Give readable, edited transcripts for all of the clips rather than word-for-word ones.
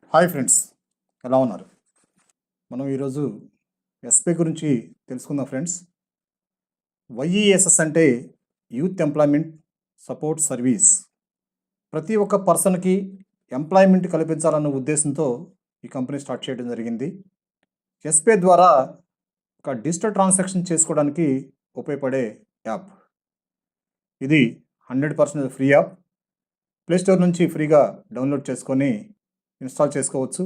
Hi friends, ఎలా ఉన్నారు? మనం ఈరోజు ఎస్పీ గురించి తెలుసుకుందాం ఫ్రెండ్స్. వైఈఎస్ఎస్ అంటే యూత్ ఎంప్లాయ్మెంట్ సపోర్ట్ సర్వీస్. ప్రతి ఒక్క పర్సన్కి ఎంప్లాయ్మెంట్ కల్పించాలన్న ఉద్దేశంతో ఈ కంపెనీ స్టార్ట్ చేయడం జరిగింది. ఎస్పీ ద్వారా ఒక డిజిటల్ ట్రాన్సాక్షన్ చేసుకోవడానికి ఉపయోగపడే యాప్. ఇది 100% ఫ్రీ యాప్. ప్లేస్టోర్ నుంచి ఫ్రీగా డౌన్లోడ్ చేసుకొని ఇన్స్టాల్ చేసుకోవచ్చు.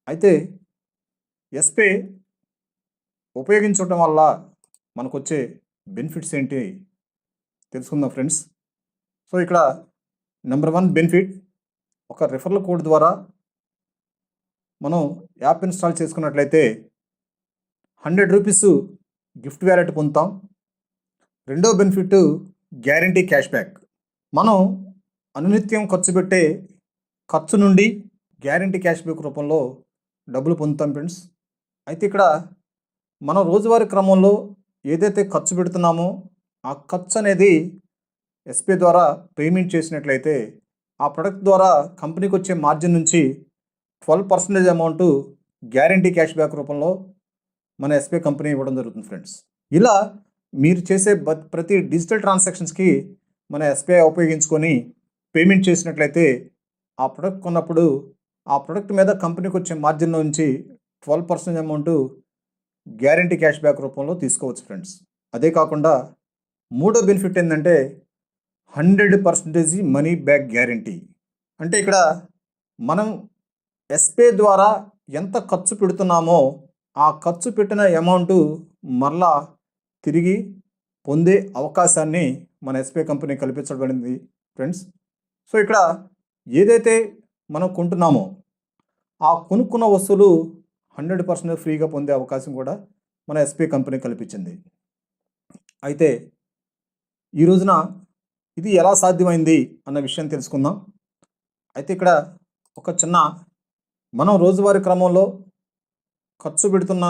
అయితే ఎస్పే ఉపయోగించడం వల్ల మనకు వచ్చే బెనిఫిట్స్ ఏంటి తెలుసుకుందాం ఫ్రెండ్స్. సో ఇక్కడ నెంబర్ 1 బెనిఫిట్, ఒక రిఫరల్ కోడ్ ద్వారా మనం యాప్ ఇన్స్టాల్ చేసుకున్నట్లయితే 100 రూపీస్ గిఫ్ట్ వ్యాలెట్ పొందుతాం. రెండో బెనిఫిట్ గ్యారంటీ క్యాష్ బ్యాక్. మనం అనునిత్యం ఖర్చు పెట్టే ఖర్చు నుండి గ్యారంటీ క్యాష్ బ్యాక్ రూపంలో డబ్బులు పొందుతాం ఫ్రెండ్స్. అయితే ఇక్కడ మనం రోజువారీ క్రమంలో ఏదైతే ఖర్చు పెడుతున్నామో ఆ ఖర్చు అనేది ఎస్పీ ద్వారా పేమెంట్ చేసినట్లయితే ఆ ప్రొడక్ట్ ద్వారా కంపెనీకి వచ్చే మార్జిన్ నుంచి 12% అమౌంట్ గ్యారంటీ క్యాష్ బ్యాక్ రూపంలో మన ఎస్పీ కంపెనీ ఇవ్వడం జరుగుతుంది ఫ్రెండ్స్. ఇలా మీరు చేసే ప్రతి డిజిటల్ ట్రాన్సాక్షన్స్కి మన ఎస్బీఐ ఉపయోగించుకొని పేమెంట్ చేసినట్లయితే ఆ ప్రొడక్ట్ కొన్నప్పుడు ఆ ప్రొడక్ట్ మీద కంపెనీకి వచ్చే మార్జిన్ నుంచి 12% అమౌంట్ గ్యారంటీ క్యాష్ బ్యాక్ రూపంలో తీసుకోవచ్చు ఫ్రెండ్స్. అదే కాకుండా మూడో బెనిఫిట్ ఏంటంటే 100% మనీ బ్యాక్ గ్యారంటీ. అంటే ఇక్కడ మనం ఎస్పే ద్వారా ఎంత ఖర్చు పెడుతున్నామో ఆ ఖర్చు పెట్టిన అమౌంట్ మరలా తిరిగి పొందే అవకాశాన్ని మన ఎస్పే కంపెనీ కల్పించబడింది ఫ్రెండ్స్. సో ఇక్కడ ఏదైతే మనం కొంటున్నామో ఆ కొనుక్కున్న వస్తువులు 100% ఫ్రీగా పొందే అవకాశం కూడా మన ఎస్పీ కంపెనీ కల్పించింది. అయితే ఈ రోజున ఇది ఎలా సాధ్యమైంది అన్న విషయం తెలుసుకుందాం. అయితే ఇక్కడ ఒక చిన్న మనం రోజువారీ క్రమంలో ఖర్చు పెడుతున్న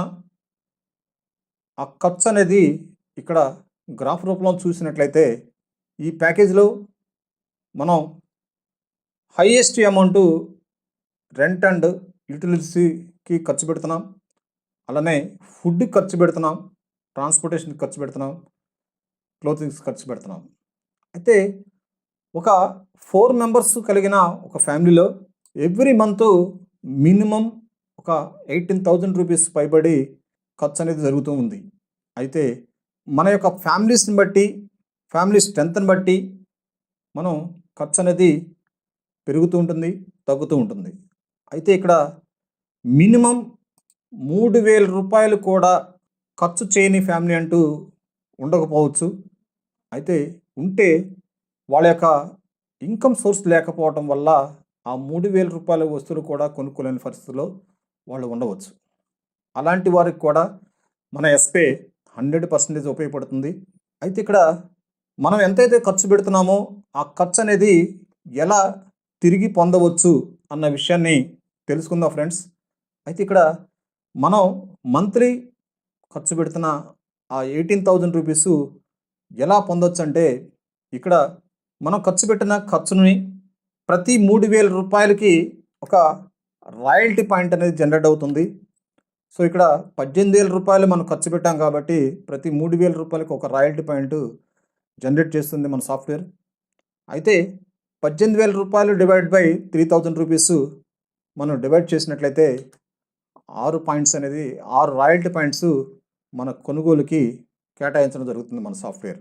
ఆ ఖర్చు అనేది ఇక్కడ గ్రాఫ్ రూపంలో చూసినట్లయితే ఈ ప్యాకేజ్లో మనం హైయెస్ట్ అమౌంట్ రెంట్ అండ్ యూటిలిటీస్కి ఖర్చు పెడుతున్నాం, అలానే ఫుడ్కి ఖర్చు పెడుతున్నాం, ట్రాన్స్పోర్టేషన్కి ఖర్చు పెడుతున్నాం, క్లోతింగ్స్ ఖర్చు పెడుతున్నాం. అయితే ఒక 4 మెంబర్స్ కలిగిన ఒక ఫ్యామిలీలో ఎవ్రీ మంత్ మినిమం ఒక 18,000 రూపీస్ పైబడి ఖర్చు అనేది జరుగుతూ ఉంది. అయితే మన యొక్క ఫ్యామిలీస్ని బట్టి, ఫ్యామిలీ స్ట్రెంత్ని బట్టి మనం ఖర్చు అనేది పెరుగుతూ ఉంటుంది, తగ్గుతూ ఉంటుంది. అయితే ఇక్కడ మినిమం 3,000 రూపాయలు కూడా ఖర్చు చేయని ఫ్యామిలీ అంటూ ఉండకపోవచ్చు. అయితే ఉంటే వాళ్ళ యొక్క ఇన్కమ్ సోర్స్ లేకపోవడం వల్ల ఆ 3,000 రూపాయల వస్తువులు కూడా కొనుక్కోలేని పరిస్థితిలో వాళ్ళు ఉండవచ్చు. అలాంటి వారికి కూడా మన ఎస్పే 100% ఉపయోగపడుతుంది. అయితే ఇక్కడ మనం ఎంతైతే ఖర్చు పెడుతున్నామో ఆ ఖర్చు అనేది ఎలా తిరిగి పొందవచ్చు అన్న విషయాన్ని తెలుసుకుందాం ఫ్రెండ్స్. అయితే ఇక్కడ మనం మంత్లీ ఖర్చు పెడుతున్న ఆ 18,000 రూపీస్ ఎలా పొందవచ్చు అంటే ఇక్కడ మనం ఖర్చు పెట్టిన ఖర్చుని ప్రతి 3,000 రూపాయలకి ఒక రాయల్టీ పాయింట్ అనేది జనరేట్ అవుతుంది. సో ఇక్కడ 18,000 రూపాయలు మనం ఖర్చు పెట్టాం కాబట్టి ప్రతి 3,000 రూపాయలకి ఒక రాయల్టీ పాయింట్ జనరేట్ చేస్తుంది మన సాఫ్ట్వేర్. అయితే 18,000 రూపాయలు డివైడ్ బై 3,000 రూపీస్ మనం డివైడ్ చేసినట్లయితే 6 పాయింట్స్ అనేది 6 రాయల్టీ పాయింట్స్ మన కొనుగోలుకి కేటాయించడం జరుగుతుంది మన సాఫ్ట్వేర్.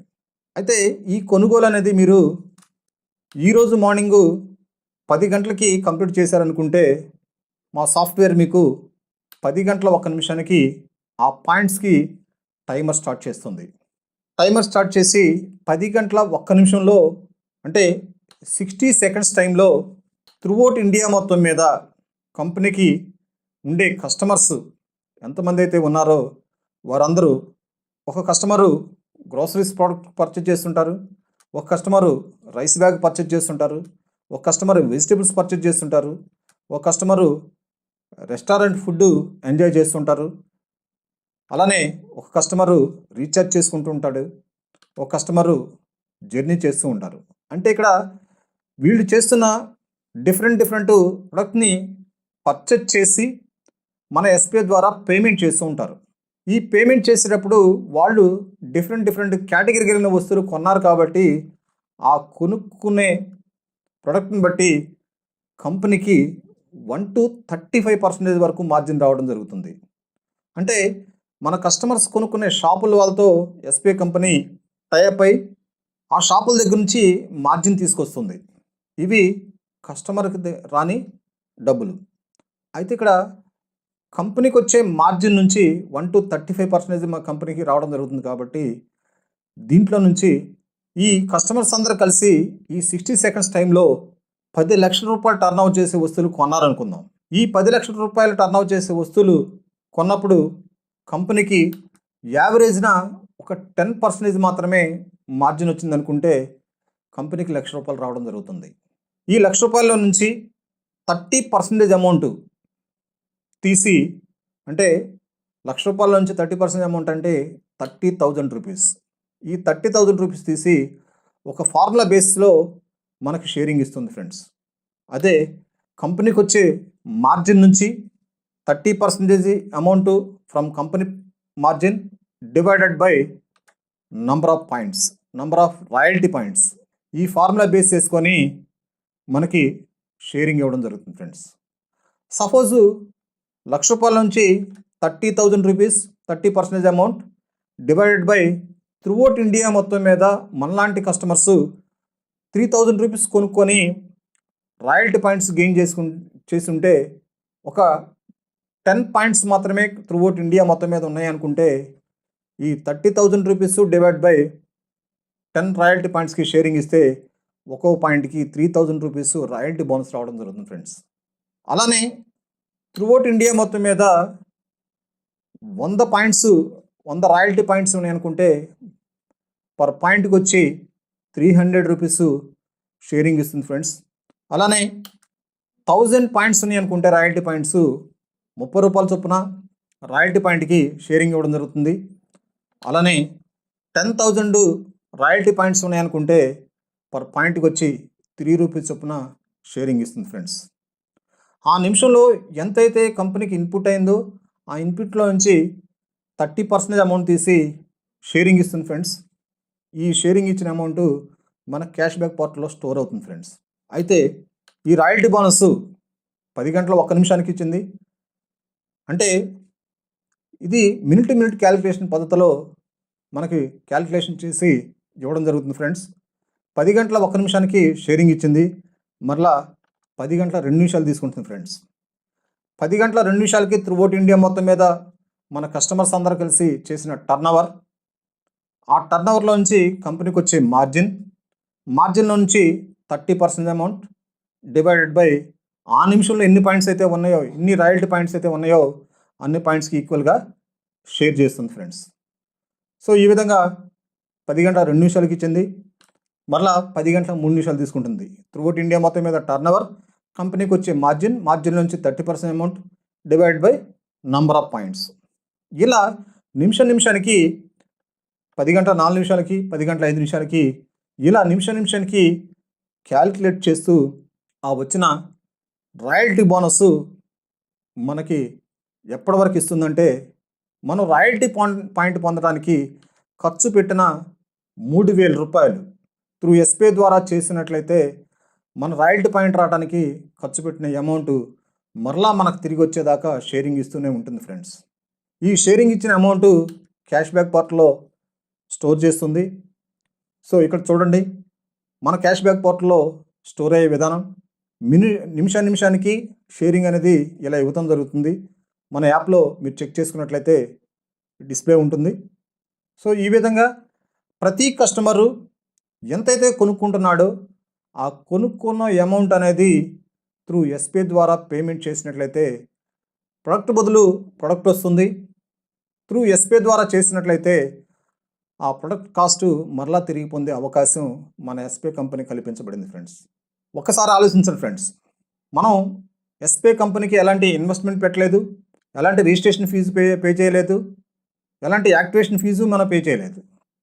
అయితే ఈ కొనుగోలు అనేది మీరు ఈరోజు మార్నింగు 10 గంటలకి కంప్లీట్ చేశారనుకుంటే మా సాఫ్ట్వేర్ మీకు 10 గంటల 1 నిమిషానికి ఆ పాయింట్స్కి టైమర్ స్టార్ట్ చేస్తుంది. టైమర్ స్టార్ట్ చేసి 10 గంటల 1 నిమిషంలో అంటే 60 సెకండ్స్ టైంలో త్రూఅవుట్ ఇండియా మొత్తం మీద కంపెనీకి ఉండే కస్టమర్స్ ఎంతమంది అయితే ఉన్నారో వారందరూ, ఒక కస్టమరు గ్రోసరీస్ ప్రోడక్ట్ పర్చేజ్ చేస్తుంటారు, ఒక కస్టమరు రైస్ బ్యాగ్ పర్చేజ్ చేస్తుంటారు, ఒక కస్టమర్ వెజిటేబుల్స్ పర్చేజ్ చేస్తుంటారు, ఒక కస్టమరు రెస్టారెంట్ ఫుడ్ ఎంజాయ్ చేస్తుంటారు, అలానే ఒక కస్టమరు రీఛార్జ్ చేసుకుంటూ ఉంటాడు, ఒక కస్టమరు జర్నీ చేస్తూ ఉంటారు. అంటే ఇక్కడ వీళ్ళు చేస్తున్న డిఫరెంట్ ప్రొడక్ట్ని పర్చేజ్ చేసి మన ఎస్బీఐ ద్వారా పేమెంట్ చేస్తూ ఉంటారు. ఈ పేమెంట్ చేసేటప్పుడు వాళ్ళు డిఫరెంట్ కేటగిరీ కలిగిన వస్తువులు కొన్నారు కాబట్టి ఆ కొనుక్కునే ప్రొడక్ట్ని బట్టి కంపెనీకి 1-35% వరకు మార్జిన్ రావడం జరుగుతుంది. అంటే మన కస్టమర్స్ కొనుక్కునే షాపుల వాళ్ళతో ఎస్బీఐ కంపెనీ టైఅప్ అయి ఆ షాపుల దగ్గర నుంచి మార్జిన్ తీసుకొస్తుంది. ఇవి కస్టమర్కి రాని డబ్బులు. అయితే ఇక్కడ కంపెనీకి వచ్చే మార్జిన్ నుంచి 1-35% మా కంపెనీకి రావడం జరుగుతుంది. కాబట్టి దీంట్లో నుంచి ఈ కస్టమర్స్ అందరూ కలిసి ఈ 60 సెకండ్స్ టైంలో 10 లక్షల రూపాయలు టర్న్ అవుట్ చేసే వస్తువులు కొన్నారనుకుందాం. ఈ 10 లక్షల రూపాయలు టర్న్ అవుట్ చేసే వస్తువులు కొన్నప్పుడు కంపెనీకి యావరేజ్న ఒక 10% మాత్రమే మార్జిన్ వచ్చింది అనుకుంటే కంపెనీకి ₹1,00,000 రావడం జరుగుతుంది. ఈ ₹1,00,000 నుంచి 30% అమౌంట్ తీసి, అంటే ₹1,00,000 నుంచి 30% అమౌంట్ అంటే ₹30,000. ఈ ₹30,000 తీసి ఒక ఫార్ములా బేస్లో మనకి షేరింగ్ ఇస్తుంది ఫ్రెండ్స్. అదే కంపెనీకి వచ్చే మార్జిన్ నుంచి 30% amount from company margin divided by number of royalty points. ఈ ఫార్ములా బేస్ చేసుకొని మనకి షేరింగ్ ఇవ్వడం జరుగుతుంది ఫ్రెండ్స్. సపోజు ₹1,00,000 నుంచి ₹30,000 30% amount divided by throughout India మొత్తం మీద మనలాంటి కస్టమర్స్ ₹3,000 కొనుక్కొని రాయల్టీ పాయింట్స్ గెయిన్ చేసి ఉంటే ఒక 10 పాయింట్స్ మాత్రమే త్రూఅవుట్ ఇండియా మొత్తం మీద ఉన్నాయి అనుకుంటే ఈ ₹30,000 డివైడ్ బై 10 రాయల్టీ పాయింట్స్కి షేరింగ్ ఇస్తే ఒక్కో పాయింట్కి ₹3,000 రాయల్టీ బోనస్ రావడం జరుగుతుంది ఫ్రెండ్స్. అలానే త్రూఅవుట్ ఇండియా మొత్తం మీద 100 రాయల్టీ పాయింట్స్ ఉన్నాయి అనుకుంటే పర్ పాయింట్కి వచ్చి ₹300 షేరింగ్ ఇస్తుంది ఫ్రెండ్స్. అలానే 1000 పాయింట్స్ ఉన్నాయి అనుకుంటే రాయల్టీ పాయింట్స్ ₹30 చొప్పున రాయల్టీ పాయింట్కి షేరింగ్ ఇవ్వడం జరుగుతుంది. అలానే 10,000 రాయల్టీ పాయింట్స్ ఉన్నాయనుకుంటే పర్ పాయింట్కి వచ్చి ₹3 చొప్పున షేరింగ్ ఇస్తుంది ఫ్రెండ్స్. ఆ నిమిషంలో ఎంతైతే కంపెనీకి ఇన్పుట్ అయిందో ఆ ఇన్పుట్లో నుంచి 30% అమౌంట్ తీసి షేరింగ్ ఇస్తుంది ఫ్రెండ్స్. ఈ షేరింగ్ ఇచ్చిన అమౌంట్ మన క్యాష్ బ్యాక్ పోర్టల్లో స్టోర్ అవుతుంది ఫ్రెండ్స్. అయితే ఈ రాయల్టీ బోనస్ 10 గంటల 1 నిమిషానికి ఇచ్చింది. అంటే ఇది మినిట్ టు మినిట్ క్యాలిక్యులేషన్ పద్ధతిలో మనకి క్యాలిక్యులేషన్ చేసి ఇవ్వడం జరుగుతుంది ఫ్రెండ్స్. 10 గంటల 1 నిమిషానికి షేరింగ్ ఇచ్చింది, మరలా 10 గంటల 2 నిమిషాలు తీసుకుంటుంది ఫ్రెండ్స్. 10 గంటల 2 నిమిషాలకి త్రూఅవుట్ ఇండియా మొత్తం మీద మన కస్టమర్స్ అందరూ కలిసి చేసిన టర్న్ ఓవర్, ఆ టర్న్ ఓవర్లో నుంచి కంపెనీకి వచ్చే మార్జిన్లో నుంచి 30% అమౌంట్ డివైడెడ్ బై ఆ నిమిషంలో ఎన్ని పాయింట్స్ అయితే ఉన్నాయో, ఎన్ని రాయల్టీ పాయింట్స్ అయితే ఉన్నాయో అన్ని పాయింట్స్కి ఈక్వల్గా షేర్ చేస్తుంది ఫ్రెండ్స్. సో ఈ విధంగా 10 గంటల 2 నిమిషాలకి ఇచ్చింది, మరలా 10 గంటల 3 నిమిషాలు తీసుకుంటుంది. త్రూఅవుట్ ఇండియా మొత్తం మీద టర్న్ ఓవర్, కంపెనీకి వచ్చే మార్జిన్ నుంచి 30% amount divide by number of points. ఇలా నిమిషానికి 10 గంటల 4 నిమిషాలకి 10 గంటల 5 నిమిషాలకి ఇలా నిమిషానికి క్యాలిక్యులేట్ చేస్తూ ఆ వచ్చిన రాయల్టీ బోనస్ మనకి ఎప్పటి వరకు ఇస్తుందంటే, మనం రాయల్టీ పాయింట్ పొందడానికి ఖర్చు పెట్టిన ₹3,000 త్రూ ఎస్బీఐ ద్వారా చేసినట్లయితే మన రాయల్టీ పాయింట్ రావడానికి ఖర్చు పెట్టిన అమౌంట్ మరలా మనకు తిరిగి వచ్చేదాకా షేరింగ్ ఇస్తూనే ఉంటుంది ఫ్రెండ్స్. ఈ షేరింగ్ ఇచ్చిన అమౌంట్ క్యాష్ బ్యాక్ పోర్టల్లో స్టోర్ చేస్తుంది. సో ఇక్కడ చూడండి, మన క్యాష్ బ్యాక్ పోర్టల్లో స్టోర్ అయ్యే విధానం నిమిషానికి షేరింగ్ అనేది ఇలా ఇవ్వడం జరుగుతుంది. మన యాప్లో మీరు చెక్ చేసుకున్నట్లయితే డిస్ప్లే ఉంటుంది. సో ఈ విధంగా ప్రతి కస్టమరు ఎంతైతే కొనుక్కుంటున్నాడో ఆ కొనుక్కున్న అమౌంట్ అనేది త్రూ ఎస్బీఐ ద్వారా పేమెంట్ చేసినట్లయితే ప్రొడక్ట్ బదులు ప్రొడక్ట్ వస్తుంది. త్రూ ఎస్బీఐ ద్వారా చేసినట్లయితే ఆ ప్రొడక్ట్ కాస్ట్ మరలా తిరిగి పొందే అవకాశం మన ఎస్బీఐ కంపెనీ కల్పించబడింది ఫ్రెండ్స్. ఒక్కసారి ఆలోచించండి ఫ్రెండ్స్, మనం ఎస్బీఐ కంపెనీకి ఎలాంటి ఇన్వెస్ట్మెంట్ పెట్టలేదు, ఎలాంటి రిజిస్ట్రేషన్ ఫీజు పే చేయలేదు, ఎలాంటి యాక్టివేషన్ ఫీజు మనం పే చేయలేదు.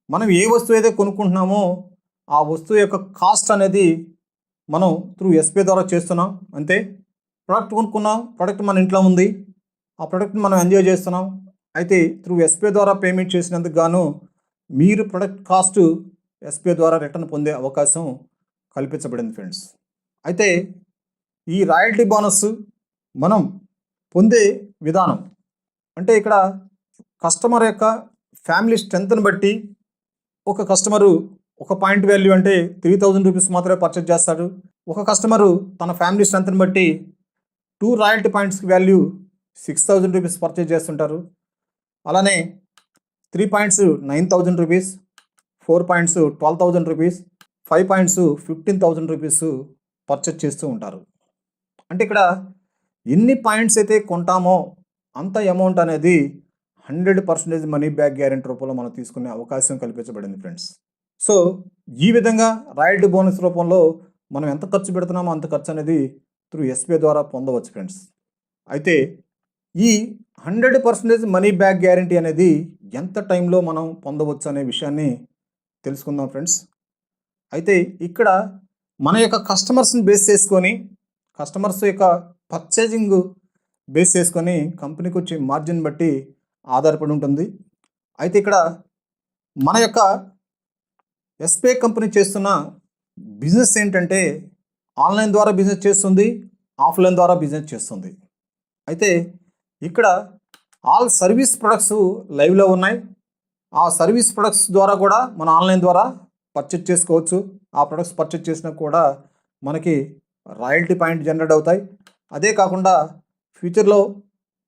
మనం ఏ వస్తువు అయితే కొనుక్కుంటున్నామో ఆ వస్తువు యొక్క కాస్ట్ అనేది మనం త్రూ ఎస్బీఐ ద్వారా చేస్తున్నాం అంతే. ప్రోడక్ట్ కొనుక్కున్నాం, ప్రోడక్ట్ మన ఇంట్లో ఉంది, ఆ ప్రోడక్ట్ని మనం ఎంజాయ్ చేస్తున్నాం. అయితే త్రూ ఎస్బీఐ ద్వారా పేమెంట్ చేసినందుకు గాను మీరు ప్రొడక్ట్ కాస్ట్ ఎస్బీఐ ద్వారా రిటర్న్ పొందే అవకాశం కల్పించబడింది ఫ్రెండ్స్. అయితే ఈ రాయల్టీ బోనస్ మనం పొందే విధానం అంటే ఇక్కడ కస్టమర్ యొక్క ఫ్యామిలీ స్ట్రెంత్ని బట్టి ఒక కస్టమరు ఒక పాయింట్ వాల్యూ అంటే 3000 రూపీస్ మాత్రమే పర్చేజ్ చేస్తాడు. ఒక కస్టమరు తన ఫ్యామిలీ స్ట్రెంత్ని బట్టి 2 రాయల్టీ పాయింట్స్కి వాల్యూ 6000 రూపీస్ పర్చేజ్ చేస్తుంటారు. అలానే 3 points 9000 rupees, 4 points 12000 rupees, 5 points 15000 rupees purchase చేస్తూ ఉంటారు. అంటే ఇక్కడ ఎన్ని పాయింట్స్ అయితే కొంటామో అంత అమౌంట్ అనేది 100% మనీ బ్యాక్ గ్యారెంటీ రూపంలో మనం తీసుకునే అవకాశం కల్పించబడింది ఫ్రెండ్స్. సో ఈ విధంగా రాయల్టీ బోనస్ రూపంలో మనం ఎంత ఖర్చు పెడుతున్నామో అంత ఖర్చు అనేది త్రూ ఎస్బీఐ ద్వారా పొందవచ్చు ఫ్రెండ్స్. అయితే ఈ 100% మనీ బ్యాక్ గ్యారెంటీ అనేది ఎంత టైంలో మనం పొందవచ్చు అనే విషయాన్ని తెలుసుకుందాం ఫ్రెండ్స్. అయితే ఇక్కడ మన యొక్క కస్టమర్స్ని బేస్ చేసుకొని, కస్టమర్స్ యొక్క పర్చేజింగ్ బేస్ చేసుకొని కంపెనీకి వచ్చే మార్జిన్ బట్టి ఆధారపడి ఉంటుంది. అయితే ఇక్కడ మన యొక్క ఎస్బీఐ కంపెనీ చేస్తున్న బిజినెస్ ఏంటంటే ఆన్లైన్ ద్వారా బిజినెస్ చేస్తుంది, ఆఫ్లైన్ ద్వారా బిజినెస్ చేస్తుంది. అయితే ఇక్కడ ఆల్ సర్వీస్ ప్రొడక్ట్స్ లైవ్లో ఉన్నాయి. ఆ సర్వీస్ ప్రొడక్ట్స్ ద్వారా కూడా మన ఆన్లైన్ ద్వారా పర్చేజ్ చేసుకోవచ్చు. ఆ ప్రొడక్ట్స్ పర్చేజ్ చేసినా కూడా మనకి రాయల్టీ పాయింట్ జనరేట్ అవుతాయి. అదే కాకుండా ఫ్యూచర్లో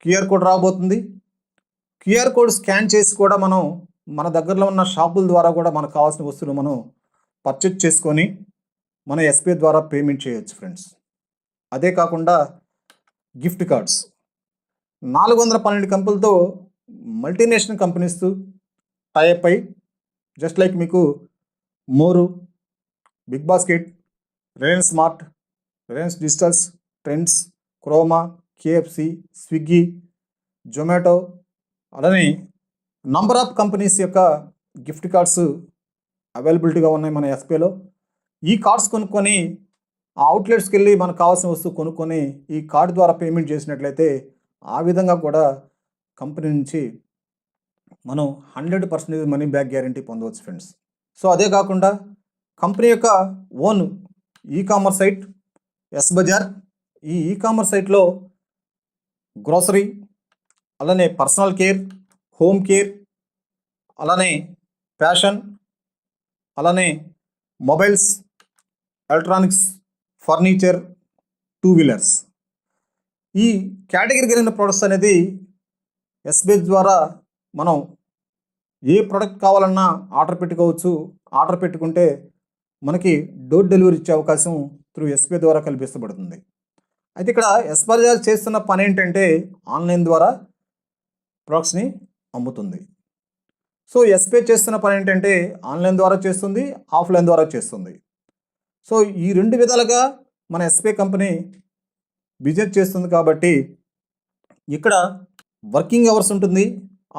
క్యూఆర్ కోడ్ రాబోతుంది. క్యూఆర్ కోడ్ స్కాన్ చేసి కూడా మనం మన దగ్గరలో ఉన్న షాపుల ద్వారా కూడా మనకు కావాల్సిన వస్తువులు మనం పర్చేజ్ చేసుకొని మన ఎస్బీఐ ద్వారా పేమెంట్ చేయొచ్చు ఫ్రెండ్స్. అదే కాకుండా గిఫ్ట్ కార్డ్స్ 412 కంపెనీలతో మల్టీనేషనల్ కంపెనీస్ టైఅప్ అయి జస్ట్ లైక్ మీకు More, Big Basket, Reliance Smart, Reliance Digitals, Trends, Croma, KFC, Swiggy, Zomato అలానే నంబర్ ఆఫ్ కంపెనీస్ యొక్క గిఫ్ట్ కార్డ్స్ అవైలబిలిటీగా ఉన్నాయి మన ఎస్బీఐలో. ఈ కార్డ్స్ కొనుక్కొని ఆ అవుట్లెట్స్కి వెళ్ళి మనకు కావాల్సిన వస్తువు కొనుక్కొని ఈ కార్డు ద్వారా పేమెంట్ చేసినట్లయితే ఆ విధంగా కూడా కంపెనీ నుంచి మనం 100% మనీ బ్యాక్ గ్యారంటీ పొందవచ్చు ఫ్రెండ్స్. సో అదే కాకుండా కంపెనీ యొక్క own ecommerce site S Bazaar, ఈ ఈకామర్స్ సైట్లో గ్రోసరీ అలానే పర్సనల్ కేర్, హోమ్ కేర్ అలానే ఫ్యాషన్ అలానే మొబైల్స్, ఎలక్ట్రానిక్స్, ఫర్నిచర్, 2 వీలర్స్ ఈ కేటగిరీ కలిగిన ప్రొడక్ట్స్ అనేది ఎస్బీఐ ద్వారా మనం ఏ ప్రోడక్ట్ కావాలన్నా ఆర్డర్ పెట్టుకోవచ్చు. ఆర్డర్ పెట్టుకుంటే మనకి డోర్ డెలివరీ ఇచ్చే అవకాశం త్రూ ఎస్బీఐ ద్వారా కల్పించబడుతుంది. అయితే ఇక్కడ ఎస్ బజార్ చేస్తున్న పని ఏంటంటే ఆన్లైన్ ద్వారా ప్రొడక్ట్స్ని అమ్ముతుంది. సో ఎస్బీఐ చేస్తున్న పని ఏంటంటే ఆన్లైన్ ద్వారా చేస్తుంది, ఆఫ్లైన్ ద్వారా చేస్తుంది. సో ఈ 2 విధాలుగా మన ఎస్బీఐ కంపెనీ బిజినెస్ చేస్తుంది కాబట్టి ఇక్కడ వర్కింగ్ అవర్స్ ఉంటుంది.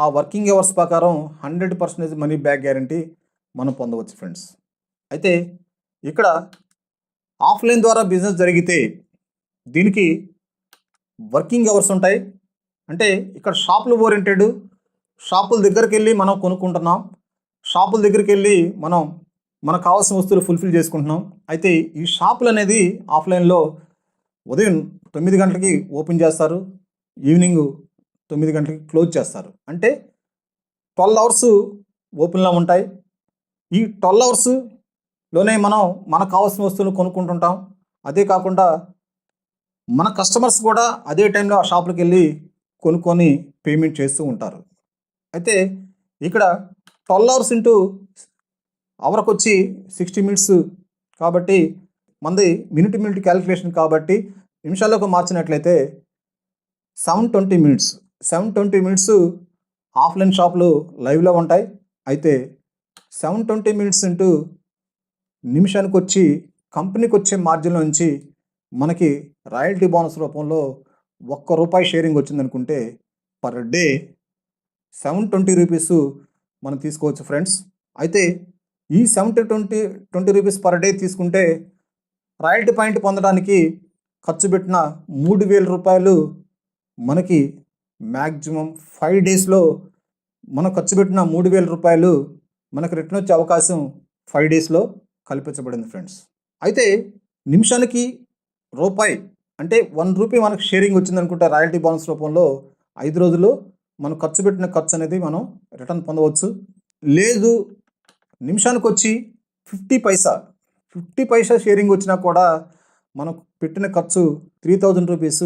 ఆ వర్కింగ్ అవర్స్ ప్రకారం 100% మనీ బ్యాక్ గ్యారంటీ మనం పొందవచ్చు ఫ్రెండ్స్. అయితే ఇక్కడ ఆఫ్లైన్ ద్వారా బిజినెస్ జరిగితే దీనికి వర్కింగ్ అవర్స్ ఉంటాయి. అంటే ఇక్కడ షాపులు ఓరియంటెడ్, షాపుల దగ్గరికి వెళ్ళి మనం కొనుక్కుంటున్నాం, షాపుల దగ్గరికి వెళ్ళి మనం మనకు కావాల్సిన వస్తువులు ఫుల్ఫిల్ చేసుకుంటున్నాం. అయితే ఈ షాపులు అనేది ఆఫ్లైన్లో ఉదయం 9 గంటలకి ఓపెన్ చేస్తారు, ఈవినింగ్ 9 గంటలకి క్లోజ్ చేస్తారు. అంటే 12 అవర్స్ ఓపెన్లో ఉంటాయి. ఈ 12 అవర్స్లోనే మనం మనకు కావాల్సిన వస్తువులు కొనుక్కుంటుంటాం. అదే కాకుండా మన కస్టమర్స్ కూడా అదే టైంలో ఆ షాపులకు వెళ్ళి కొనుక్కొని పేమెంట్ చేస్తూ ఉంటారు. అయితే ఇక్కడ 12 అవర్స్ ఇంటూ అవర్కి వచ్చి 60 మినిట్స్ కాబట్టి మనది మినిట్ క్యాలిక్యులేషన్ కాబట్టి నిమిషాల్లోకి మార్చినట్లయితే 720 మినిట్స్. 720 మినిట్స్ ఆఫ్లైన్ షాపులు లైవ్లో ఉంటాయి. అయితే 720 మినిట్స్ ఇంటూ నిమిషానికి వచ్చి కంపెనీకి వచ్చే మార్జిన్లో నుంచి మనకి రాయల్టీ బోనస్ రూపంలో ₹1 షేరింగ్ వచ్చిందనుకుంటే పర్ డే 720 రూపీస్ మనం తీసుకోవచ్చు ఫ్రెండ్స్. అయితే ఈ 720 రూపీస్ పర్ డే తీసుకుంటే రాయల్టీ పాయింట్ పొందడానికి ఖర్చు పెట్టిన 3,000 రూపాయలు మనకి మ్యాక్సిమం 5 డేస్లో మనం ఖర్చు పెట్టిన 3,000 రూపాయలు మనకు రిటర్న్ వచ్చే అవకాశం 5 డేస్లో కల్పించబడింది ఫ్రెండ్స్. అయితే నిమిషానికి రూపాయి అంటే 1 రూపీ మనకు షేరింగ్ వచ్చిందనుకుంటే రాయల్టీ బోనస్ రూపంలో 5 రోజుల్లో మనం ఖర్చు పెట్టిన ఖర్చు అనేది మనం రిటర్న్ పొందవచ్చు. లేదు నిమిషానికి వచ్చి 50 పైసా షేరింగ్ వచ్చినా కూడా మనం పెట్టిన ఖర్చు 3,000 రూపీస్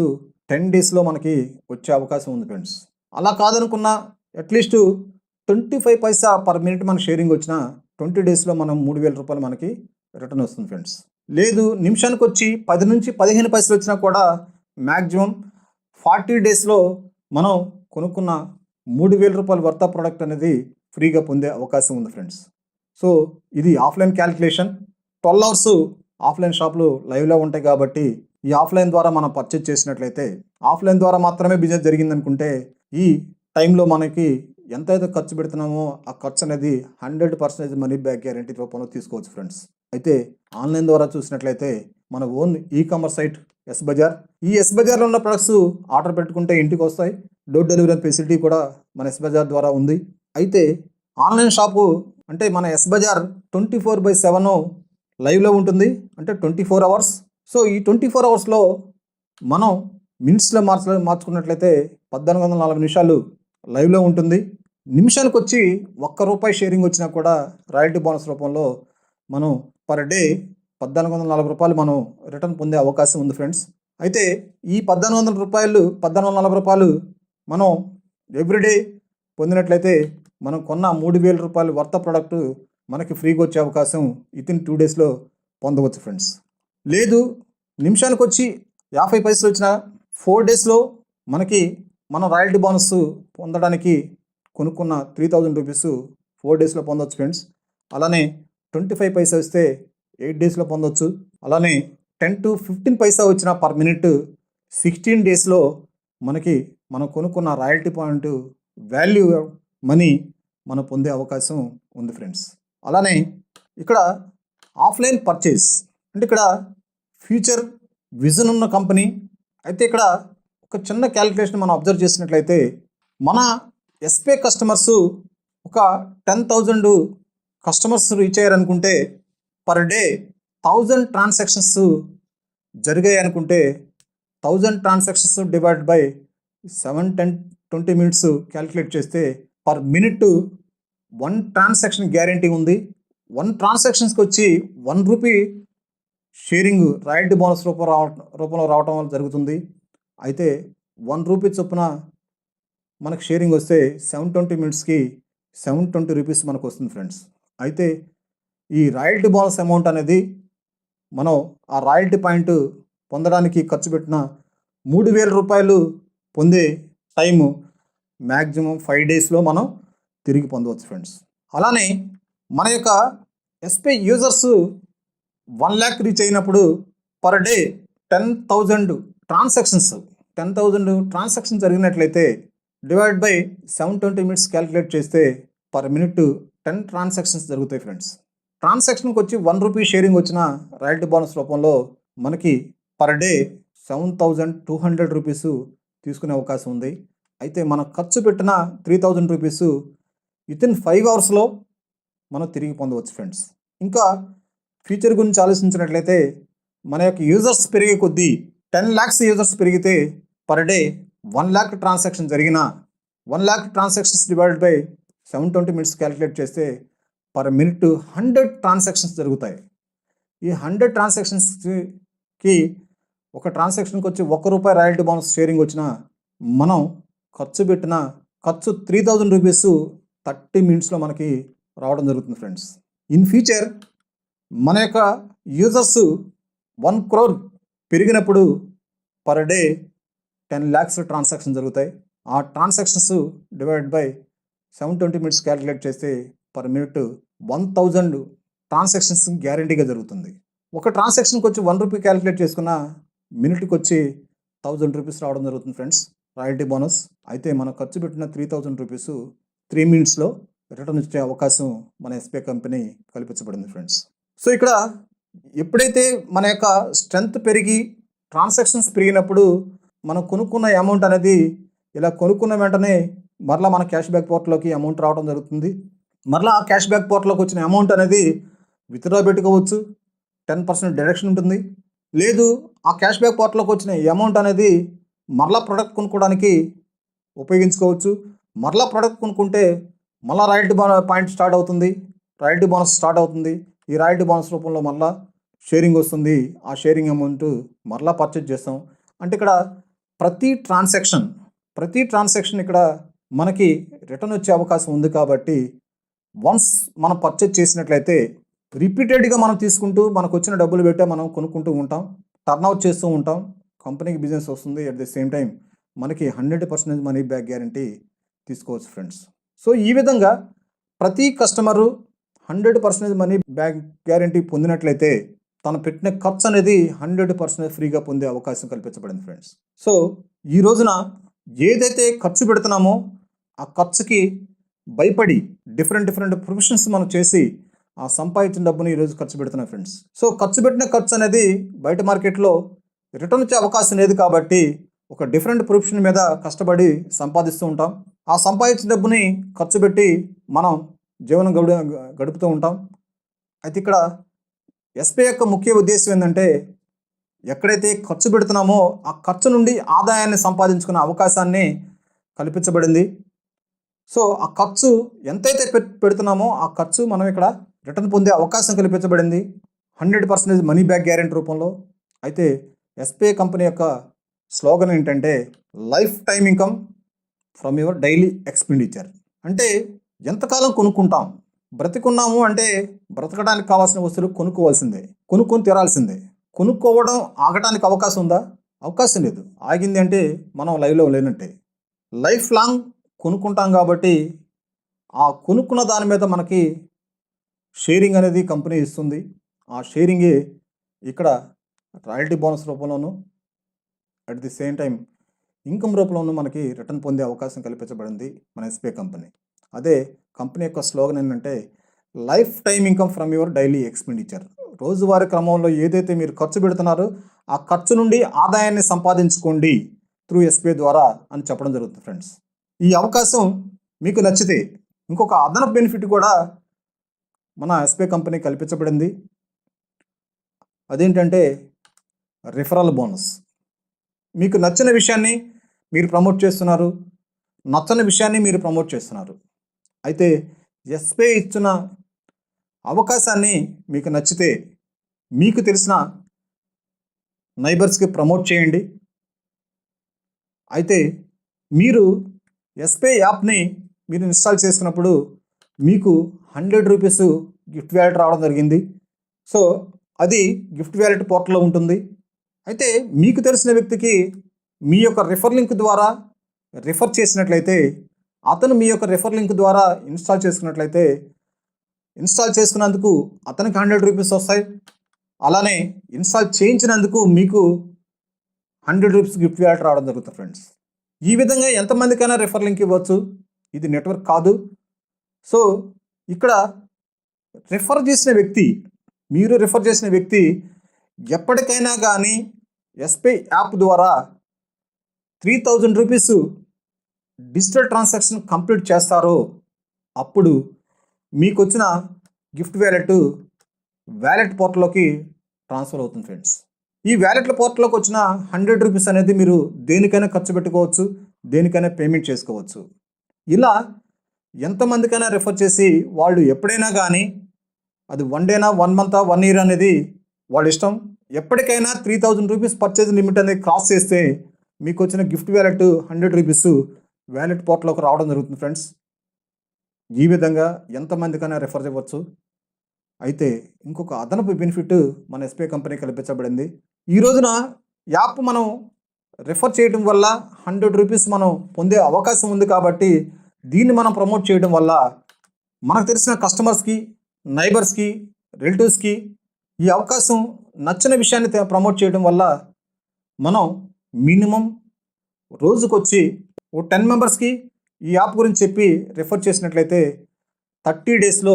10 డేస్లో మనకి వచ్చే అవకాశం ఉంది ఫ్రెండ్స్. అలా కాదనుకున్నా అట్లీస్ట్ 25 పైసా పర్ మినిట్ మన షేరింగ్ వచ్చినా 20 డేస్లో మనం 3,000 రూపాయలు మనకి రిటర్న్ వస్తుంది ఫ్రెండ్స్. లేదు నిమిషానికి వచ్చి 10 నుంచి 15 పైసలు వచ్చినా కూడా మ్యాక్సిమం 40 డేస్లో మనం కొనుక్కున్న 3,000 రూపాయల వర్త్ ఆఫ్ ప్రోడక్ట్ అనేది ఫ్రీగా పొందే అవకాశం ఉంది ఫ్రెండ్స్. సో ఇది ఆఫ్లైన్ క్యాలిక్యులేషన్. 12 అవర్స్ ఆఫ్లైన్ షాపులు లైవ్లో ఉంటాయి కాబట్టి ఈ ఆఫ్లైన్ ద్వారా మనం పర్చేజ్ చేసినట్లయితే ఆఫ్లైన్ ద్వారా మాత్రమే బిజినెస్ జరిగిందనుకుంటే ఈ టైంలో మనకి ఎంతైతే ఖర్చు పెడుతున్నామో ఆ ఖర్చు అనేది 100% మనీ బ్యాక్ గ్యారెంటీ రూపంలో తీసుకోవచ్చు ఫ్రెండ్స్. అయితే ఆన్లైన్ ద్వారా చూసినట్లయితే మన own ecommerce site S Bazaar, ఈ ఎస్ బజార్లో ఉన్న ప్రొడక్ట్స్ ఆర్డర్ పెట్టుకుంటే ఇంటికి వస్తాయి. డోర్ డెలివరీ ఫెసిలిటీ కూడా మన ఎస్ బజార్ ద్వారా ఉంది. అయితే ఆన్లైన్ షాపు అంటే మన ఎస్ బజార్ 24/7 లైవ్లో ఉంటుంది, అంటే 24 అవర్స్. సో ఈ 24 అవర్స్లో మనం మినిట్స్లో మార్చుకున్నట్లయితే 1440 నిమిషాలు లైవ్లో ఉంటుంది. నిమిషానికి వచ్చి 1 రూపాయి షేరింగ్ వచ్చినా కూడా రాయల్టీ బోనస్ రూపంలో మనం పర్ డే 1,440 రూపాయలు మనం రిటర్న్ పొందే అవకాశం ఉంది ఫ్రెండ్స్. అయితే ఈ 1,440 రూపాయలు మనం ఎవ్రీడే పొందినట్లయితే మనం కొన్న 3,000 రూపాయలు వర్త్ ప్రోడక్ట్ మనకి ఫ్రీగా వచ్చే అవకాశం వితిన్ 2 డేస్లో పొందవచ్చు ఫ్రెండ్స్. లేదు నిమిషానికి వచ్చి 50 పైసలు వచ్చిన 4 డేస్లో మనం రాయల్టీ బోనస్ పొందడానికి కొనుక్కున్న 3,000 రూపీస్ 4 డేస్లో పొందవచ్చు ఫ్రెండ్స్. అలానే 25 పైసా వస్తే 8 డేస్లో పొందవచ్చు. అలానే 10 to 15 పైసా వచ్చిన పర్ మినిట్ 16 డేస్లో మనం కొనుక్కున్న రాయల్టీ పాయింట్ వాల్యూ మనీ మనం పొందే అవకాశం ఉంది ఫ్రెండ్స్. అలానే ఇక్కడ ఆఫ్లైన్ పర్చేస్ అంటే ఇక్కడ ఫ్యూచర్ విజన్ ఉన్న కంపెనీ. అయితే ఇక్కడ ఒక చిన్న క్యాలిక్యులేషన్ మనం అబ్జర్వ్ చేసినట్లయితే మన ఎస్పే కస్టమర్స్ ఒక 10,000 కస్టమర్స్ రీచ్ అయ్యారనుకుంటే పర్ డే 1,000 ట్రాన్సాక్షన్స్ జరిగాయి అనుకుంటే 1,000 transactions divide by 7, 10, 20 minutes calculate చేస్తే పర్ మినిట్ 1 ట్రాన్సాక్షన్ గ్యారంటీ ఉంది. 1 ట్రాన్సాక్షన్స్కి వచ్చి 1 రూపీ షేరింగ్ రాయల్టీ బోనస్ రూపంలో రావటం వల్ల జరుగుతుంది. అయితే 1 రూపీ చొప్పున మనకు షేరింగ్ వస్తే 720 మినిట్స్కి 720 రూపీస్ మనకు వస్తుంది ఫ్రెండ్స్. అయితే ఈ రాయల్టీ బోనస్ అమౌంట్ అనేది మనం ఆ రాయల్టీ పాయింట్ పొందడానికి ఖర్చు పెట్టిన 3,000 రూపాయలు పొందే టైము మ్యాక్సిమం 5 డేస్లో మనం తిరిగి పొందవచ్చు ఫ్రెండ్స్. అలానే మన యొక్క ఎస్పే యూజర్స్ 1 lakh రీచ్ అయినప్పుడు పర్ డే 10,000 ట్రాన్సాక్షన్స్ జరిగినట్లయితే డివైడ్ బై 720 మినిట్స్ క్యాలిక్యులేట్ చేస్తే పర్ మినిట్ 10 ట్రాన్సాక్షన్స్ జరుగుతాయి ఫ్రెండ్స్. ట్రాన్సాక్షన్కి వచ్చి 1 రూపీ షేరింగ్ వచ్చిన రాయల్టీ బోనస్ రూపంలో మనకి పర్ డే 7,200 రూపీస్ తీసుకునే అవకాశం ఉంది. అయితే మనం ఖర్చు పెట్టిన 3,000 రూపీస్ వితిన్ 5 అవర్స్లో మనం తిరిగి పొందవచ్చు ఫ్రెండ్స్. ఇంకా ఫ్యూచర్ గురించి ఆలోచించినట్లయితే మన యొక్క యూజర్స్ పెరిగే కొద్దీ 10 lakhs యూజర్స్ పెరిగితే పర్ డే 1 lakh ట్రాన్సాక్షన్ జరిగిన 1 lakh transactions divide by 720 minutes calculate చేస్తే పర్ మినిట్ 100 ట్రాన్సాక్షన్స్ జరుగుతాయి. ఈ 100 ట్రాన్సాక్షన్స్కి ఒక ట్రాన్సాక్షన్కి వచ్చి 1 రూపాయి రాయల్టీ బోనస్ షేరింగ్ వచ్చిన మనం ఖర్చు 3,000 రూపీస్ 30 మినిట్స్లో మనకి రావడం జరుగుతుంది ఫ్రెండ్స్. ఇన్ ఫ్యూచర్ మన యొక్క యూజర్స్ 1 crore పెరిగినప్పుడు పర్ డే 10 lakhs ట్రాన్సాక్షన్ జరుగుతాయి. ఆ transactions divide by 720 minutes calculate చేస్తే పర్ మినిట్ 1,000 ట్రాన్సాక్షన్స్ గ్యారంటీగా జరుగుతుంది. ఒక ట్రాన్సాక్షన్కి వచ్చి 1 రూపీ క్యాలిక్యులేట్ చేసుకున్న మినిట్కి వచ్చి 1,000 రూపీస్ రావడం జరుగుతుంది ఫ్రెండ్స్ రాయల్టీ బోనస్. అయితే మనం ఖర్చు పెట్టిన 3,000 రూపీస్ 3 మినిట్స్లో రిటర్న్ ఇచ్చే అవకాశం మన ఎస్పే కంపెనీ కల్పించబడింది ఫ్రెండ్స్. సో ఇక్కడ ఎప్పుడైతే మన యొక్క స్ట్రెంగ్త్ పెరిగి ట్రాన్సాక్షన్స్ పెరిగినప్పుడు మనం కొనుక్కున్న అమౌంట్ అనేది ఇలా కొనుక్కున్న వెంటనే మరలా మన క్యాష్ బ్యాక్ పోర్టల్లోకి అమౌంట్ రావడం జరుగుతుంది. మరలా ఆ క్యాష్ బ్యాక్ పోర్టల్లోకి వచ్చిన అమౌంట్ అనేది విత్డ్రా పెట్టుకోవచ్చు, 10% డిడక్షన్ ఉంటుంది. లేదు ఆ క్యాష్ బ్యాక్ పోర్టల్లోకి వచ్చిన అమౌంట్ అనేది మరలా ప్రొడక్ట్ కొనుక్కోవడానికి ఉపయోగించుకోవచ్చు. మరలా ప్రొడక్ట్ కొనుక్కుంటే మళ్ళీ రాయల్టీ పాయింట్ స్టార్ట్ అవుతుంది, రాయల్టీ బోనస్ స్టార్ట్ అవుతుంది. ఈ రాయల్టీ బోనస్ రూపంలో మళ్ళీ షేరింగ్ వస్తుంది. ఆ షేరింగ్ అమౌంట్ మరలా పర్చేజ్ చేస్తాం. అంటే ఇక్కడ ప్రతి ట్రాన్సాక్షన్ ఇక్కడ మనకి రిటర్న్ వచ్చే అవకాశం ఉంది. కాబట్టి వన్స్ మనం పర్చేజ్ చేసినట్లయితే రిపీటెడ్గా మనం తీసుకుంటూ మనకు వచ్చిన డబ్బులు పెట్టే మనం కొనుక్కుంటూ ఉంటాం, టర్న్అవుట్ చేస్తూ ఉంటాం, కంపెనీకి బిజినెస్ వస్తుంది. అట్ ది సేమ్ టైం మనకి 100% మనీ బ్యాక్ గ్యారంటీ తీసుకోవచ్చు ఫ్రెండ్స్. సో ఈ విధంగా ప్రతి కస్టమరు 100% మనీ బ్యాక్ గ్యారంటీ పొందినట్లయితే తను పెట్టిన ఖర్చు అనేది 100% ఫ్రీగా పొందే అవకాశం కల్పించబడింది ఫ్రెండ్స్. సో ఈ రోజున ఏదైతే ఖర్చు పెడుతున్నామో ఆ ఖర్చుకి భయపడి డిఫరెంట్ ప్రొఫెషన్స్ మనం చేసి ఆ సంపాదించిన డబ్బుని ఈరోజు ఖర్చు పెడుతున్నాం ఫ్రెండ్స్. సో ఖర్చు పెట్టిన ఖర్చు అనేది బయట మార్కెట్లో రిటర్న్ వచ్చే అవకాశం లేదు. కాబట్టి ఒక డిఫరెంట్ ప్రొఫెషన్ మీద కష్టపడి సంపాదిస్తూ ఉంటాం. ఆ సంపాదించిన డబ్బుని ఖర్చు పెట్టి మనం జీవనం గడుపుతూ ఉంటాం. అయితే ఇక్కడ ఎస్బీఐ యొక్క ముఖ్య ఉద్దేశం ఏంటంటే ఎక్కడైతే ఖర్చు పెడుతున్నామో ఆ ఖర్చు నుండి ఆదాయాన్ని సంపాదించుకునే అవకాశాన్ని కల్పించబడింది. సో ఆ ఖర్చు ఎంతైతే పెడుతున్నామో ఆ ఖర్చు మనం ఇక్కడ రిటర్న్ పొందే అవకాశం కల్పించబడింది 100% మనీ బ్యాక్ గ్యారెంటీ రూపంలో. అయితే ఎస్బీఐ కంపెనీ యొక్క స్లోగన్ ఏంటంటే lifetime income from your daily expenditure. అంటే ఎంతకాలం కొనుక్కుంటాం, బ్రతికున్నాము అంటే బ్రతకడానికి కావాల్సిన వస్తువులు కొనుక్కోవాల్సిందే, కొనుక్కొని తీరాల్సిందే. కొనుక్కోవడం ఆగటానికి అవకాశం ఉందా? అవకాశం లేదు. ఆగింది అంటే మనం లైవ్లో లేనట్టే. లైఫ్ లాంగ్ కొనుక్కుంటాం కాబట్టి ఆ కొనుక్కున్న దాని మీద మనకి షేరింగ్ అనేది కంపెనీ ఇస్తుంది. ఆ షేరింగే ఇక్కడ రాయల్టీ బోనస్ రూపంలోనూ at the same time income రూపంలోనూ మనకి రిటర్న్ పొందే అవకాశం కల్పించబడింది మన ఎస్బీఐ కంపెనీ. అదే కంపెనీ యొక్క స్లోగన్ ఏంటంటే lifetime income from your daily expenditure. రోజువారీ క్రమంలో ఏదైతే మీరు ఖర్చు పెడుతున్నారో ఆ ఖర్చు నుండి ఆదాయాన్ని సంపాదించుకోండి త్రూ ఎస్బీఐ ద్వారా అని చెప్పడం జరుగుతుంది ఫ్రెండ్స్. ఈ అవకాశం మీకు నచ్చితే ఇంకొక అదనపు బెనిఫిట్ కూడా మన ఎస్బీఐ కంపెనీ కల్పించబడింది. అదేంటంటే రిఫరల్ బోనస్. మీకు నచ్చిన విషయాన్ని మీరు ప్రమోట్ చేస్తున్నారు, నచ్చని విషయాన్ని మీరు ప్రమోట్ చేస్తున్నారు. అయితే ఎస్బీఐ ఇచ్చిన అవకాశాన్ని మీకు నచ్చితే మీకు తెలిసిన నైబర్స్కి ప్రమోట్ చేయండి. అయితే మీరు ఎస్బీఐ యాప్ని మీరు ఇన్స్టాల్ చేసుకున్నప్పుడు మీకు 100 రూపీస్ గిఫ్ట్ వ్యాలెట్ రావడం జరిగింది. సో అది గిఫ్ట్ వ్యాలెట్ పోర్టల్లో ఉంటుంది. అయితే మీకు తెలిసిన వ్యక్తికి మీ యొక్క రిఫర్ లింక్ ద్వారా రిఫర్ చేసినట్లయితే అతను మీ యొక్క రిఫర్ లింక్ ద్వారా ఇన్స్టాల్ చేసుకున్నట్లయితే ఇన్స్టాల్ చేసుకున్నందుకు అతనికి 100 రూపీస్ వస్తాయి. అలానే ఇన్స్టాల్ చేయించినందుకు మీకు 100 రూపీస్ గిఫ్ట్ వ్యాలెట్ రావడం జరుగుతుంది ఫ్రెండ్స్. ఈ విధంగా ఎంతమందికైనా రిఫర్ లింక్ ఇవ్వచ్చు. ఇది నెట్వర్క్ కాదు. సో ఇక్కడ రిఫర్ చేసిన వ్యక్తి, మీరు రిఫర్ చేసిన వ్యక్తి ఎప్పటికైనా కానీ ఎస్బీఐ యాప్ ద్వారా 3000 రూపీస్ డిజిటల్ ట్రాన్సాక్షన్ కంప్లీట్ చేస్తారో అప్పుడు మీకు వచ్చిన గిఫ్ట్ వ్యాలెట్ పోర్టల్లోకి ట్రాన్స్ఫర్ అవుతుంది ఫ్రెండ్స్. ఈ వ్యాలెట్ల పోర్టల్లోకి వచ్చిన 100 రూపీస్ అనేది మీరు దేనికైనా ఖర్చు పెట్టుకోవచ్చు, దేనికైనా పేమెంట్ చేసుకోవచ్చు. ఇలా ఎంతమందికైనా రిఫర్ చేసి వాళ్ళు ఎప్పుడైనా కానీ అది 1 డేనా 1 మంతా 1 ఇయర్ అనేది వాళ్ళ ఇష్టం. ఎప్పటికైనా 3000 రూపీస్ పర్చేజ్ లిమిట్ అనేది క్రాస్ చేస్తే మీకు వచ్చిన గిఫ్ట్ వ్యాలెట్ 100 రూపీస్ వ్యాలెట్ పోర్టల్లోకి రావడం జరుగుతుంది ఫ్రెండ్స్. ఈ విధంగా ఎంతమందికైనా రిఫర్ చేయవచ్చు. అయితే ఇంకొక అదనపు బెనిఫిట్ మన ఎస్బీఐ కంపెనీ కల్పించబడింది. ఈ రోజున యాప్ మనం రిఫర్ చేయడం వల్ల 100 రూపీస్ మనం పొందే అవకాశం ఉంది. కాబట్టి దీన్ని మనం ప్రమోట్ చేయడం వల్ల మనకు తెలిసిన కస్టమర్స్కి, నైబర్స్కి, రిలేటివ్స్కి ఈ అవకాశం నచ్చిన విషయాన్ని ప్రమోట్ చేయడం వల్ల మనం మినిమం రోజుకొచ్చి 10 మెంబర్స్కి ఈ యాప్ గురించి చెప్పి రిఫర్ చేసినట్లయితే 30 డేస్లో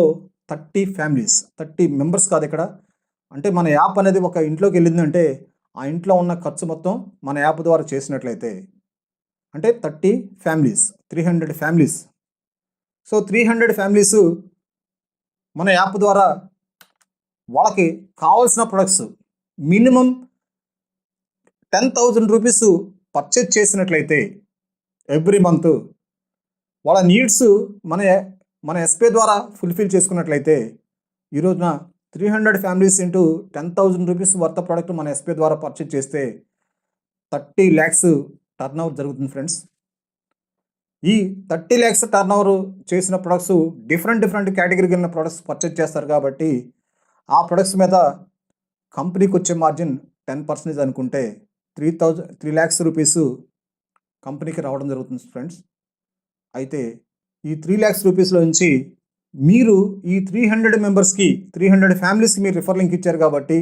30 ఫ్యామిలీస్, 30 మెంబర్స్ కాదు ఇక్కడ. అంటే మన యాప్ అనేది ఒక ఇంట్లోకి వెళ్ళిందంటే ఆ ఇంట్లో ఉన్న ఖర్చు మొత్తం మన యాప్ ద్వారా చేసినట్లయితే అంటే 30 ఫ్యామిలీస్, 300 ఫ్యామిలీస్. సో 300 ఫ్యామిలీస్ మన యాప్ ద్వారా వాళ్ళకి కావాల్సిన ప్రొడక్ట్స్ మినిమం 10,000 రూపీస్ పర్చేజ్ చేసినట్లయితే ఎవ్రీ మంత్ వాళ్ళ నీడ్స్ మన ఎస్పే ద్వారా ఫుల్ఫిల్ చేసుకున్నట్లయితే ఈ రోజున 300 families into 10,000 rupees worth product మన ఎస్పే ద్వారా పర్చేజ్ చేస్తే 30 ల్యాక్స్ టర్న్ ఓవర్ జరుగుతుంది ఫ్రెండ్స్. ఈ 30 ల్యాక్స్ టర్న్ ఓవర్ చేసిన ప్రొడక్ట్స్ డిఫరెంట్ కేటగిరీకి వెళ్ళిన ప్రొడక్ట్స్ పర్చేజ్ చేస్తారు కాబట్టి ఆ ప్రొడక్ట్స్ మీద కంపెనీకి వచ్చే మార్జిన్ 10% అనుకుంటే 3 ల్యాక్స్ రూపీస్ కంపెనీకి రావడం జరుగుతుంది ఫ్రెండ్స్. అయితే ఈ 3 ల్యాక్స్ రూపీస్లో నుంచి మీరు ఈ 300 మెంబర్స్కి 300 ఫ్యామిలీస్కి మీరు రిఫర్ లింక్ ఇచ్చారు కాబట్టి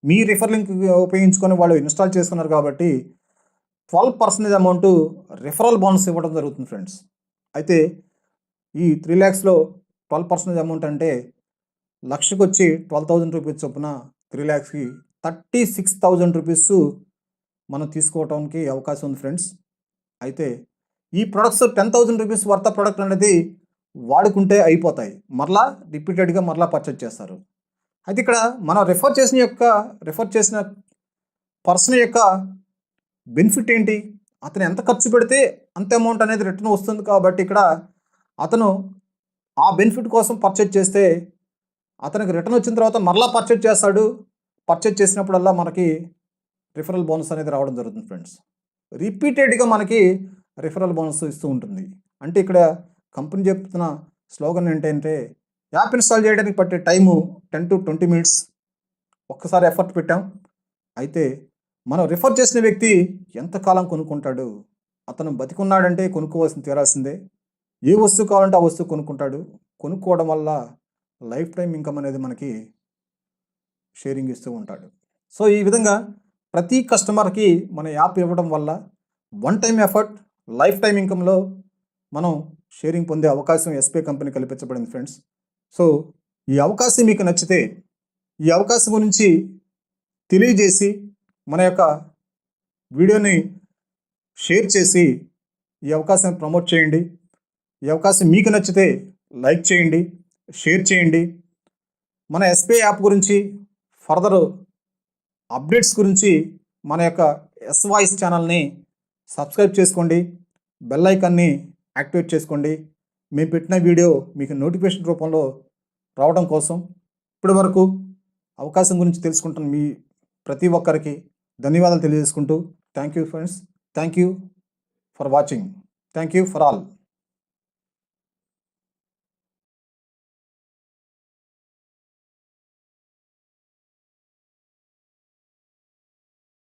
మీ రిఫర్ లింక్ ఉపయోగించుకొని వాళ్ళు ఇన్స్టాల్ చేసుకున్నారు కాబట్టి 12% అమౌంట్ రిఫరల్ బోనస్ ఇవ్వడం జరుగుతుంది ఫ్రెండ్స్. అయితే ఈ 3 ల్యాక్స్లో 12% అమౌంట్ అంటే లక్షకు వచ్చి 12,000 రూపీస్ చొప్పున 3 ల్యాక్స్కి 36,000 రూపీస్ మనం తీసుకోవడానికి అవకాశం ఉంది ఫ్రెండ్స్. అయితే ఈ ప్రొడక్ట్స్ 10,000 రూపీస్ వర్త్ ప్రోడక్ట్ అనేది వాడుకుంటే అయిపోతాయి, మరలా రిపీటెడ్గా మరలా పర్చేజ్ చేస్తారు. అయితే ఇక్కడ మనం రిఫర్ చేసిన పర్సన్ యొక్క బెనిఫిట్ ఏంటి, అతను ఎంత ఖర్చు పెడితే అంత అమౌంట్ అనేది రిటర్న్ వస్తుంది కాబట్టి ఇక్కడ అతను ఆ బెనిఫిట్ కోసం పర్చేజ్ చేస్తే అతనికి రిటర్న్ వచ్చిన తర్వాత మరలా పర్చేజ్ చేస్తాడు. పర్చేజ్ చేసినప్పుడల్లా మనకి రిఫరల్ బోనస్ అనేది రావడం జరుగుతుంది ఫ్రెండ్స్. రిపీటెడ్గా మనకి రిఫరల్ బోనస్ ఇస్తూ ఉంటుంది. అంటే ఇక్కడ కంపెనీ చెప్తున్న స్లోగన్ ఏంటంటే యాప్ ఇన్స్టాల్ చేయడానికి పట్టే టైము 10 to 20 మినిట్స్. ఒక్కసారి ఎఫర్ట్ పెట్టాం. అయితే మనం రిఫర్ చేసిన వ్యక్తి ఎంతకాలం కొనుక్కుంటాడు, అతను బతికున్నాడంటే తీరాల్సిందే. ఏ వస్తువు కావాలంటే ఆ వస్తువు కొనుక్కుంటాడు. కొనుక్కోవడం వల్ల లైఫ్ టైం ఇన్కమ్ అనేది మనకి షేరింగ్ ఇస్తూ ఉంటాడు. సో ఈ విధంగా ప్రతి కస్టమర్కి మన యాప్ ఇవ్వడం వల్ల one time effort lifetime ఇన్కంలో మనం షేరింగ్ పొందే అవకాశం ఎస్పే కంపెనీ కల్పించబడింది ఫ్రెండ్స్. సో ఈ అవకాశం మీకు నచ్చితే ఈ అవకాశం గురించి తెలియజేసి మన యొక్క వీడియోని షేర్ చేసి ఈ అవకాశాన్ని ప్రమోట్ చేయండి. ఈ అవకాశం మీకు నచ్చితే లైక్ చేయండి, షేర్ చేయండి. మన ఎస్పే యాప్ గురించి ఫర్దర్ అప్డేట్స్ గురించి మన యొక్క ఎస్ వాయిస్ ఛానల్ని సబ్స్క్రైబ్ చేసుకోండి, బెల్ ఐకాన్ని యాక్టివేట్ చేసుకోండి. మేము పెట్టిన వీడియో మీకు నోటిఫికేషన్ రూపంలో రావడం కోసం ఇప్పటి వరకు అవకాశం గురించి తెలుసుకుంటున్న మీ ప్రతి ఒక్కరికి ధన్యవాదాలు తెలియజేసుకుంటూ thank you friends. Thank you for watching. Thank you for all.